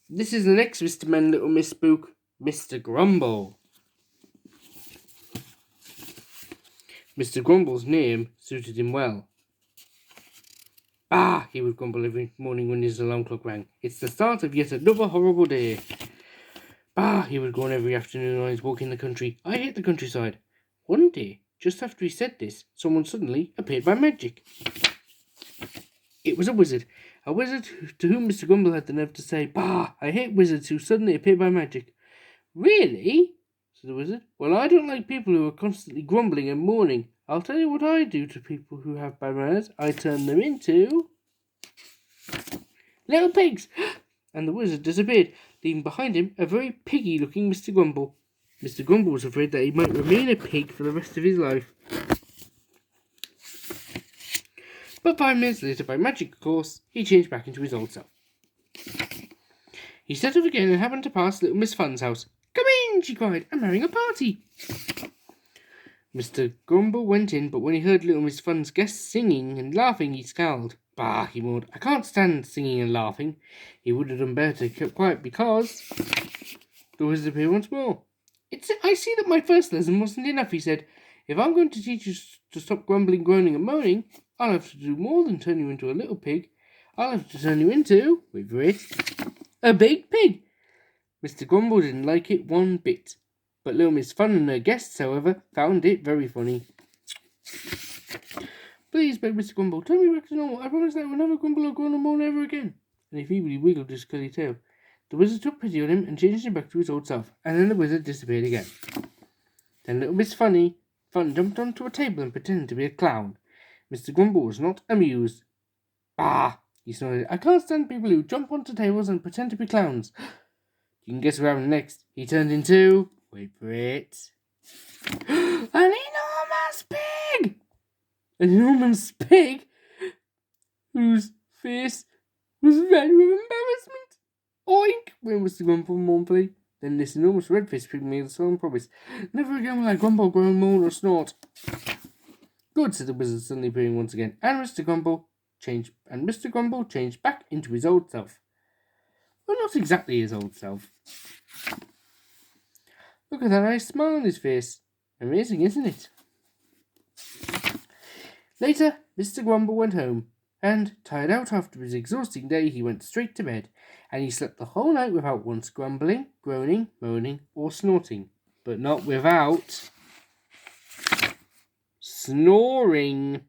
This is the next Mr. Man, Little Miss Spook, Mr. Grumble. Mr. Grumble's name suited him well. "Bah!" he would grumble every morning when his alarm clock rang. "It's the start of yet another horrible day." "Bah!" he would go on every afternoon on his walk in the country. "I hate the countryside." One day, just after he said this, someone suddenly appeared by magic. It was a wizard to whom Mr. Grumble had the nerve to say, "Bah! I hate wizards who suddenly appear by magic." "Really?" said the wizard. "Well, I don't like people who are constantly grumbling and mourning. I'll tell you what I do to people who have bad manners. I turn them into little pigs." And the wizard disappeared, leaving behind him a very piggy-looking Mr. Grumble. Mr. Grumble was afraid that he might remain a pig for the rest of his life. But 5 minutes later, by magic, of course, he changed back into his old self. He set off again and happened to pass little Miss Fun's house. "Come in," she cried. "I'm having a party." Mr. Grumble went in, but when he heard little Miss Fun's guests singing and laughing, he scowled. "Bah!" he moaned. "I can't stand singing and laughing." He would have done better to keep quiet because the wizard appeared once more. "I see that my first lesson wasn't enough," he said. "If I'm going to teach you to stop grumbling, groaning, and moaning, I'll have to do more than turn you into a little pig. I'll have to turn you into, wait for it, a big pig." Mr. Grumble didn't like it one bit, but little Miss Fun and her guests, however, found it very funny. "Please," begged Mr. Grumble, "turn me back to normal. I promise that I will never grumble or groan or moan ever again." And he feebly wiggled his curly tail. The wizard took pity on him and changed him back to his old self, and then the wizard disappeared again. Then little Miss Fun jumped onto a table and pretended to be a clown. Mr. Grumble was not amused. "Bah!" he snorted. "I can't stand people who jump onto tables and pretend to be clowns." You can guess what happened next. He turned into, wait for it, an enormous pig! An enormous pig whose face was red with embarrassment. "Oink!" went Mr. Grumble mournfully. Then this enormous red-faced pig made a solemn promise. "Never again will I grumble, groan, moan, or snort." "Good," said the wizard, suddenly appearing once again, and Mr. Grumble changed back into his old self. Well, not exactly his old self. Look at that nice smile on his face. Amazing, isn't it? Later, Mr. Grumble went home, and, tired out after his exhausting day, he went straight to bed, and he slept the whole night without once grumbling, groaning, moaning, or snorting, but not without snoring.